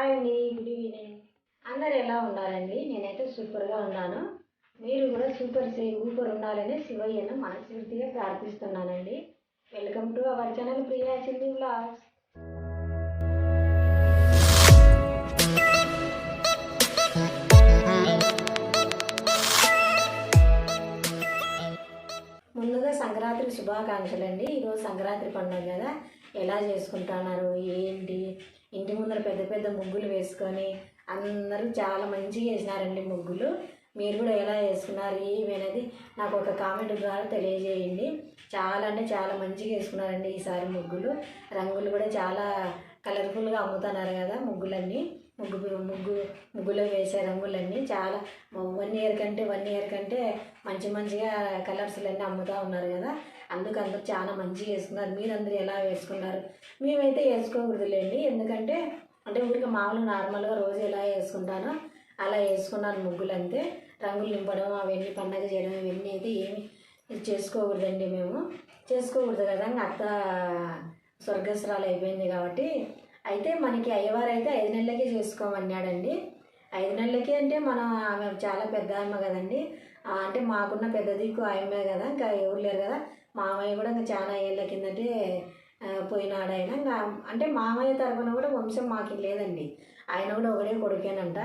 Hi అండి, good evening. అందరు ఎలా ఉన్నారండి? నేనైతే సూపర్గా ఉన్నాను. మీరు కూడా సూపర్ ఉండాలని శివయ్యను మనస్ఫూర్తిగా ప్రార్థిస్తున్నానండి. Welcome to our channel Priya Chinni vlogs. ముందుగా సంక్రాంతి శుభాకాంక్షలు అండి. ఈరోజు సంక్రాంతి పండుగ కదా, ఎలా చేసుకుంటున్నారు ఏంటి? ఇంటి ముందర పెద్ద పెద్ద ముగ్గులు వేసుకొని అందరూ చాలా మంచిగా వేసినారండి ముగ్గులు. మీరు కూడా ఎలా వేసుకున్నారు ఏమనేది నాకు ఒక కామెంట్ ద్వారా తెలియజేయండి. చాలా అంటే చాలా మంచిగా వేసుకున్నారండి ఈసారి ముగ్గులు. రంగులు కూడా చాలా కలర్ఫుల్గా అమ్ముతున్నారు కదా ముగ్గులన్నీ. ముగ్గులో వేసే రంగులన్నీ చాలా 1 ఇయర్ కంటే మంచిగా కలర్స్లన్నీ అమ్ముతూ ఉన్నారు కదా. అందరూ చాలా మంచిగా వేసుకున్నారు. మీరందరూ ఎలా వేసుకున్నారు? మేమైతే వేసుకోకూడదులేండి, ఎందుకంటే ఊరికి మామూలు నార్మల్గా రోజు ఎలా వేసుకుంటానో అలా వేసుకున్నాను ముగ్గులు అంతే. రంగులు నింపడం అవన్నీ పండగ చేయడం ఇవన్నీ అయితే ఏమి చేసుకోకూడదండి. మేము చేసుకోకూడదు కదా, అత్త స్వర్గస్రాలు అయిపోయింది కాబట్టి. అయితే మనకి అయ్యవారు అయితే 5 నెలలకే చేసుకోమన్నాడండి. 5 నెలలకి అంటే మనం ఆమె చాలా పెద్ద అమ్మ కదండి. అంటే మాకున్న పెద్ద దిక్కు ఆయమ్మే కదా, ఇంకా ఎవరు లేరు కదా. మామయ్య కూడా ఇంకా చాలా ఏళ్ళ కిందటే పోయినాడు ఆయన. ఇంకా అంటే మామయ్య తరపున కూడా వంశం మాకు లేదండి. ఆయన కూడా ఒకడే కొడుకేనంట.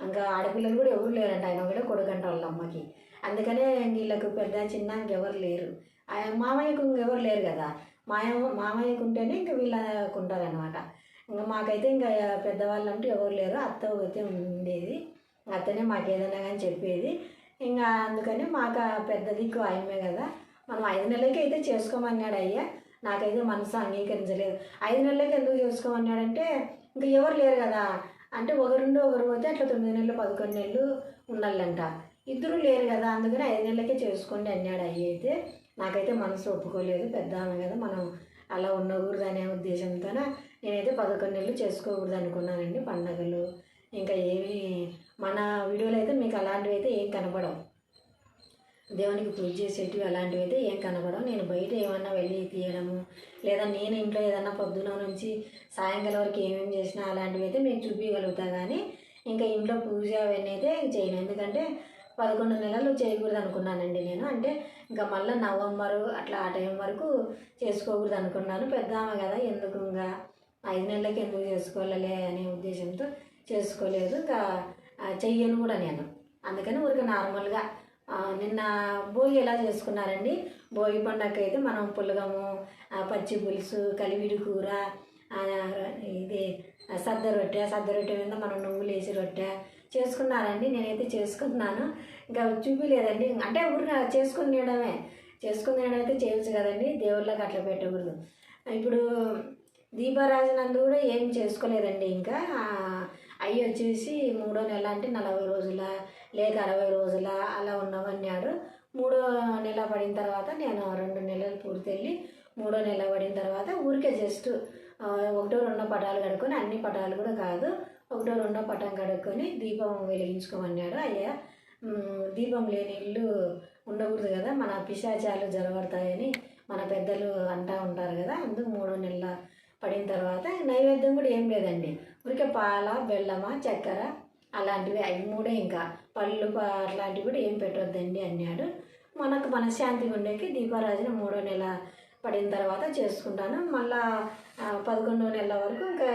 ఇంకా ఆడపిల్లలు కూడా ఎవరు లేరంట, ఆయన ఒకడే కొడుకంట వాళ్ళ అమ్మకి. అందుకనే వీళ్ళకు పెద్ద చిన్న ఇంకెవరు లేరు. మామయ్యకు ఇంకెవరు లేరు కదా. మామయ్యకు ఉంటేనే ఇంకా వీళ్ళకు ఉంటారనమాట. ఇంకా మాకైతే ఇంకా పెద్దవాళ్ళు అంటూ ఎవరు లేరు. అత్త అయితే ఉండేది, అత్తనే మాకు ఏదైనా కానీ చెప్పేది. ఇంకా అందుకని మాకు పెద్ద దిక్కు ఆయమే కదా. మనం 5 నెలలకి అయితే చేసుకోమన్నాడు అయ్యా. నాకైతే మనసు అంగీకరించలేదు. 5 నెలలకి ఎందుకు చేసుకోమన్నాడంటే ఇంకా ఎవరు లేరు కదా. అంటే ఒకరుండి ఒకరు పోతే అట్లా 9 నెలలు 11 నెలలు ఉండాలంట. ఇద్దరు లేరు కదా, అందుకని 5 నెలలకే చేసుకోండి అన్నాడు అయ్య. అయితే నాకైతే మనసు ఒప్పుకోలేదు. పెద్ద ఆమె కదా, మనం అలా ఉండకూడదు అనే ఉద్దేశంతో నేనైతే 11 నెలలు చేసుకోకూడదు అనుకున్నానండి పండగలు. ఇంకా ఏమి మన వీడియోలో అయితే మీకు అలాంటివి అయితే ఏం కనపడవు. దేవునికి పూజ చేసేటివి అలాంటివి అయితే ఏం కనపడవు. నేను బయట ఏమన్నా వెళ్ళి తీయడము, లేదా నేను ఇంట్లో ఏదన్నా పొద్దున నుంచి సాయంకాలం వరకు ఏమేమి చేసినా అలాంటివి అయితే మీకు చూపించగలుగుతా. కానీ ఇంకా ఇంట్లో పూజ అవన్నీ అయితే చేయను, ఎందుకంటే 11 నెలలు చేయకూడదు అనుకున్నానండి నేను. అంటే ఇంకా మళ్ళీ నవంబరు అట్లా ఆ టైం వరకు చేసుకోకూడదు అనుకున్నాను. పెద్ద ఆమె కదా, ఎందుకు ఇంకా 5 నెలలకి ఎందుకు చేసుకోవాలలే అనే ఉద్దేశంతో చేసుకోలేదు. ఇంకా చెయ్యను కూడా నేను. అందుకని ఊరికి నార్మల్గా నిన్న భోగి ఎలా చేసుకున్నారండి? భోగి పండగకి అయితే మనం పులగము, పచ్చి పులుసు, కలివిడి కూర, ఇది సద్ద రొట్టె మీద మనం నువ్వులు వేసి రొట్టె చేసుకున్నారండి. నేనైతే చేసుకుంటున్నాను. ఇంకా చూపిలేదండి. అంటే ఊరిగా చేసుకుని తినడం అయితే చేయొచ్చు కదండి, దేవుళ్ళకి అట్లా పెట్టకూడదు. ఇప్పుడు దీపారాజనందు కూడా ఏం చేసుకోలేదండి. ఇంకా అయ్యి వచ్చేసి 3వ నెల అంటే 40 రోజుల లేక 60 రోజుల అలా ఉన్నామన్నాడు. 3వ నెల పడిన తర్వాత నేను 2 నెలలు పూర్తి వెళ్ళి 3వ నెల పడిన తర్వాత ఊరికే జస్ట్ 1 2 పటాలు కడుక్కొని, అన్ని పటాలు కూడా కాదు, 1 2 పటం కడుక్కొని దీపం వెలిగించుకోమన్నాడు అయ్యా. దీపం లేని ఇల్లు ఉండకూడదు కదా, మన పిశాచాలు జరగబడతాయని మన పెద్దలు అంటూ ఉంటారు కదా. అందుకు 3వ నెల పడిన తర్వాత నైవేద్యం కూడా ఏం లేదండి. ఊరికే పాల, బెల్లమా, చక్కెర అలాంటివి 3 ఇంకా పళ్ళు అట్లాంటివి కూడా ఏం పెట్టొద్దండి అన్నాడు. మనకు మనశ్శాంతిగా ఉండేకి దీపారాజన 3వ నెల పడిన తర్వాత చేసుకుంటాను. మళ్ళా 11వ నెల వరకు ఇంకా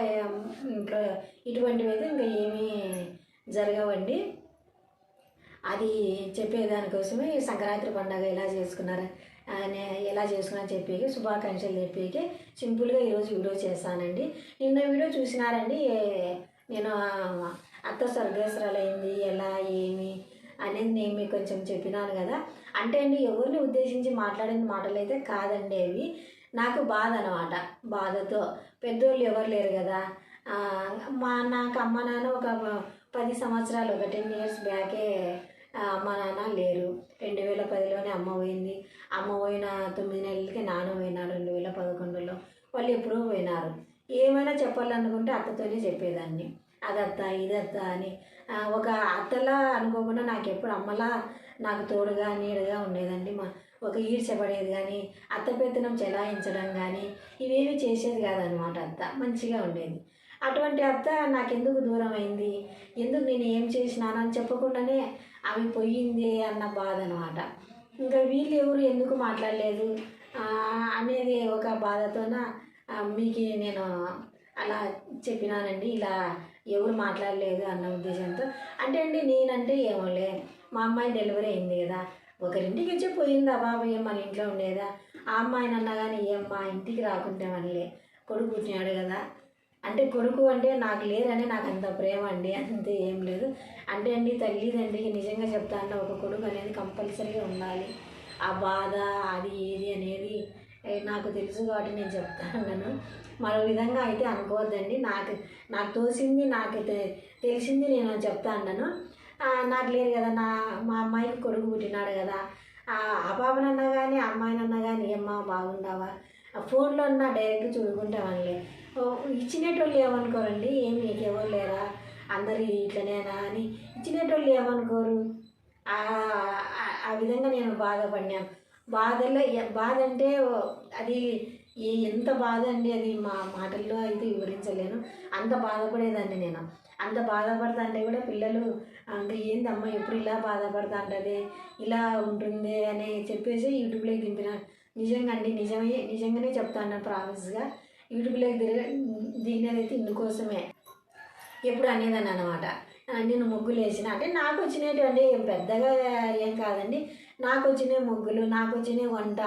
ఇంట్లో ఇటువంటివి అయితే ఇంకా ఏమీ జరగవండి. అది చెప్పేదానికోసమే సంక్రాంతి పండుగ ఎలా చేసుకున్నా చెప్పేకి శుభాకాంక్షలు చెప్పేకి సింపుల్గా ఈరోజు వీడియో చేస్తానండి. నిన్న వీడియో చూసినారండి, నేను అత్త స్వర్గస్రాలైంది ఎలా ఏమి అనేది నేను మీకు కొంచెం చెప్పినాను కదా. అంటే అండి ఎవరిని ఉద్దేశించి మాట్లాడిన మాటలు అయితే కాదండి, అవి నాకు బాధ అనమాట. బాధతో పెద్దోళ్ళు ఎవరు లేరు కదా. నాకు అమ్మ నాన్న ఒక 10 సంవత్సరాలు, ఒక 10 ఇయర్స్ బ్యాకే అమ్మ నాన్న లేరు. 2010లోనే అమ్మ పోయింది. అమ్మ పోయిన 9 నెలలకి నాన్న పోయినాడు 2011లో. వాళ్ళు ఎప్పుడూ పోయినారు. ఏమైనా చెప్పాలనుకుంటే అత్తతోనే చెప్పేదాన్ని, అదత్త ఇదత్త అని. ఒక అత్తలా అనుకోకుండా నాకు ఎప్పుడు అమ్మలా నాకు తోడుగా నీడగా ఉండేదండి. ఒక ఈడ్చబడేది కానీ, అత్త పెత్తనం చెలాయించడం కానీ ఇవేమీ చేసేది కాదనమాట. అత్త మంచిగా ఉండేది. అటువంటి అత్త నాకెందుకు దూరం అయింది, ఎందుకు నేను ఏం చేసినానని చెప్పకుండానే ఆమె పోయింది అన్న బాధ అనమాట. ఇంకా వీళ్ళు ఎవరు ఎందుకు మాట్లాడలేదు అనేది ఒక బాధతోన మీకు నేను అలా చెప్పినానండి. ఇలా ఎవరు మాట్లాడలేదు అన్న ఉద్దేశంతో. అంటే అండి నేనంటే ఏమోలే, మా అమ్మాయి డెలివరీ అయింది కదా, ఒకరింటికి వచ్చి పోయిందా బాబు, ఏం మన ఇంట్లో ఉండేదా, ఆ అమ్మాయిని అన్నా కానీ ఏం మా ఇంటికి రాకుంటే మనలే, కొడుకు పుట్టినాడు కదా. అంటే కొడుకు అంటే నాకు లేరని నాకు అంత ప్రేమ అండి, అంతే ఏం లేదు. అంటే అండి తల్లిదండ్రికి నిజంగా చెప్తాను, ఒక కొడుకు అనేది కంపల్సరీగా ఉండాలి. ఆ బాధ అది ఏది అనేది నాకు తెలుసు కాబట్టి నేను చెప్తాను. మరో విధంగా అయితే అనుకోవద్దండి. నాకు నాకు తోసింది, నాకు తెలిసింది నేను చెప్తా అన్నాను. నాకు లేదు కదా, మా అమ్మాయికి కొడుకు పుట్టినాడు కదా, ఆ పాపనన్నా కానీ అమ్మాయినన్నా కానీ ఏమ్మా బాగుండావా, ఫోన్లో అన్నా డైరెక్ట్ చూడుకుంటామని ఇచ్చినట్టోళ్ళు ఏమనుకోరండి, ఏం మీకు ఎవరు లేరా, అందరు ఇట్లనేనా అని ఇచ్చినట్టోళ్ళు ఏమనుకోరు. ఆ విధంగా నేను బాధపడినాను. బాధ అంటే అది ఎంత బాధ అండి, అది మా మాటల్లో అయితే వివరించలేను. అంత బాధపడేదాన్ని నేను. అంత బాధపడతా అంటే కూడా పిల్లలు ఇంకా ఏందమ్మా ఎప్పుడు ఇలా బాధపడతా ఉంటుంది, ఇలా ఉంటుంది అని చెప్పేసి యూట్యూబ్లోకి దింపిన. నిజంగా అండి, నిజంగానే చెప్తాను ప్రామిస్గా. యూట్యూబ్లోకి దిగినదైతే ఇందుకోసమే. ఎప్పుడు అనేదాన్ని అనమాట, నేను ముగ్గులు వేసిన అంటే నాకు వచ్చినటువంటి పెద్దగా ఏం కాదండి, నాకు వచ్చిన ముగ్గులు, నాకు వచ్చిన వంట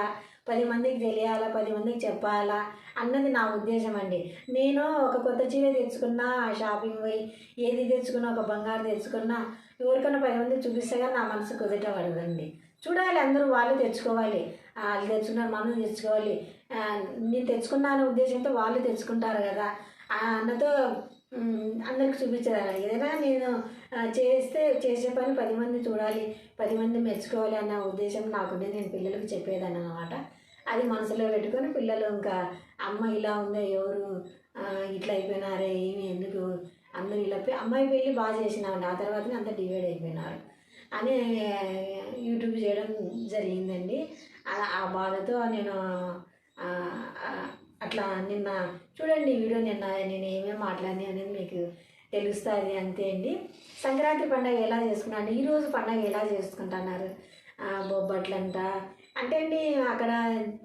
10 మందికి తెలియాలా, 10 మందికి చెప్పాలా అన్నది నా ఉద్దేశం అండి. నేను ఒక కొత్త చీర తెచ్చుకున్నా, షాపింగ్ పోయి ఏది తెచ్చుకున్నా, ఒక బంగారు తెచ్చుకున్నా, ఎవరికైనా 10 మందికి చూపిస్తే కానీ నా మనసు కుదుట పడదండి. చూడాలి, అందరూ వాళ్ళు తెచ్చుకోవాలి, వాళ్ళు తెచ్చుకున్నారు మనం తెచ్చుకోవాలి, నేను తెచ్చుకున్నాను ఉద్దేశంతో వాళ్ళు తెచ్చుకుంటారు కదా అన్నతో అందరికి చూపించేదాన్ని. ఏదైనా నేను చేసే పని 10 మంది చూడాలి, 10 మంది మెచ్చుకోవాలి అన్న ఉద్దేశం నాకుండే. నేను పిల్లలకు చెప్పేదాన్ని అనమాట. అది మనసులో పెట్టుకొని పిల్లలు ఇంకా అమ్మ ఇలా ఉందో, ఎవరు ఇట్లా అయిపోయినారే, ఏమి ఎందుకు అందరూ ఇలా అమ్మాయి పెళ్ళి బాగా చేసినామండి, ఆ తర్వాతనే అంతా డివైడ్ అయిపోయినారు అని యూట్యూబ్ చేయడం జరిగిందండి. ఆ బాధతో నేను అట్లా నిన్న చూడండి వీడియో, నేను ఏమేమి మాట్లాడి అనేది మీకు తెలుస్తుంది, అంతే అండి. సంక్రాంతి పండుగ ఎలా చేసుకున్నాను, ఈరోజు పండుగ ఎలా చేసుకుంటున్నారు, బొబ్బట్లంట అంటే అండి. అక్కడ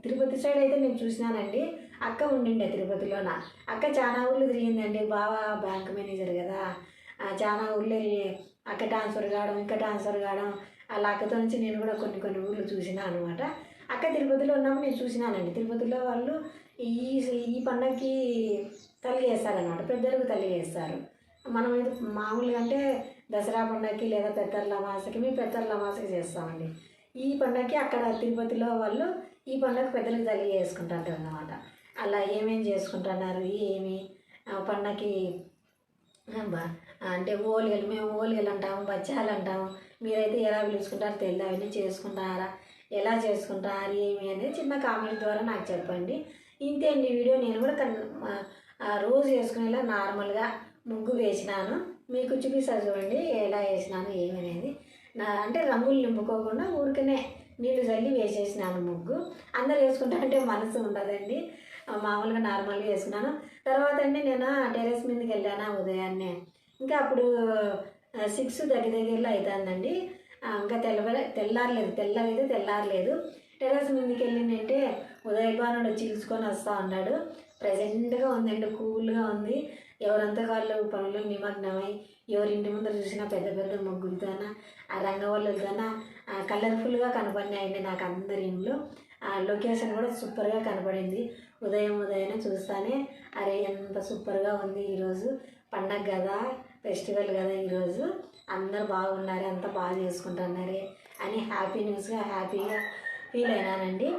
తిరుపతి సైడ్ అయితే నేను చూసినానండి, అక్క ఉండిండే తిరుపతిలోన. అక్క చాలా ఊళ్ళు తిరిగిందండి, బాగా బ్యాంక్ మేనేజర్ కదా, చాలా ఊళ్ళో అక్క ట్రాన్స్ఫర్ కావడం, ఇంకా ట్రాన్స్ఫర్ కావడం, అలా అక్కతో నుంచి నేను కూడా కొన్ని ఊళ్ళు చూసినా అనమాట. అక్క తిరుపతిలో ఉన్నప్పుడు నేను చూసినానండి. తిరుపతిలో వాళ్ళు ఈ ఈ పండగకి తల్లి వేస్తారనమాట, పెద్దలకు తల్లి వేస్తారు. మనం ఇది మామూలుగా అంటే దసరా పండగకి లేదా పెద్దర్ల అమావాస్యకి మేము పెద్దర్ల అమావాస్యకి చేస్తామండి. ఈ పండగకి అక్కడ తిరుపతిలో వాళ్ళు ఈ పండగ పెద్దలకు తల్లి చేసుకుంటారు అన్నమాట. అలా ఏమేమి చేసుకుంటున్నారు, ఏమి పండగకి అంటే ఓలిగలు, మేము ఓలిగలు అంటాము, బచ్చాలు అంటాము, మీరైతే ఎలా పిలుచుకుంటారో తెలియదు, అవన్నీ చేసుకుంటారా, ఎలా చేసుకుంటారు ఏమి అనేది చిన్న కామెంట్ ద్వారా నాకు చెప్పండి. ఇంతే అండి వీడియో. నేను కూడా రోజు వేసుకునేలా నార్మల్గా ముగ్గు వేసినాను, మీకు చూపిస్తారు చూడండి ఎలా వేసినాను ఏమి అనేది. అంటే రంగులు నింపుకోకుండా ఊరికనే నీళ్ళు చల్లి వేసేసినాను ముగ్గు. అందరు వేసుకుంటారంటే మనసు ఉండదండి, మామూలుగా నార్మల్గా వేసుకున్నాను. తర్వాత అండి నేను టెర్రస్ మీదకి వెళ్ళాను ఉదయాన్నే. ఇంకా అప్పుడు 6 దగ్గరలో అవుతుందండి. ఇంకా తెల్లవైతే తెల్లారలేదు. టెర్రస్ మీదకి వెళ్ళిందంటే ఉదయభానుడు చీల్చుకొని వస్తూ ఉన్నాడు. ప్రజెంట్గా ఉందండి, కూల్గా ఉంది. ఎవరంతా వాళ్ళు పనులు నిమగ్నమై ఎవరింటి ముందర చూసినా పెద్ద పెద్ద ముగ్గులతోన, ఆ రంగవల్లులతోన కలర్ఫుల్గా కనపడినాయండి నాకు అందరి ఇంట్లో. లొకేషన్ కూడా సూపర్గా కనపడింది. ఉదయాన్నే చూస్తానే అరే ఎంత సూపర్గా ఉంది, ఈరోజు పండగ కదా, ఫెస్టివల్ కదా, ఈరోజు అందరు బాగున్నారు, అంతా బాగా చేసుకుంటున్నారే అని హ్యాపీగా ఫీల్ అయినానండి.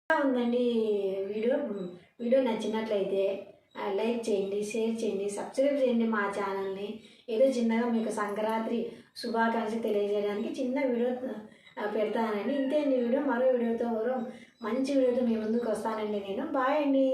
ఉందండి వీడియో వీడియో నచ్చినట్లయితే లైక్ చేయండి, షేర్ చేయండి, సబ్స్క్రైబ్ చేయండి మా ఛానల్ని. ఏదో చిన్నగా మీకు సంక్రాంతి శుభాకాంక్షలు తెలియజేయడానికి చిన్న వీడియో పెడతానండి. ఇంతే అండి వీడియో. మరో వీడియోతో మంచి వీడియోతో మీ ముందుకు వస్తానండి నేను. బాయ్ అండి.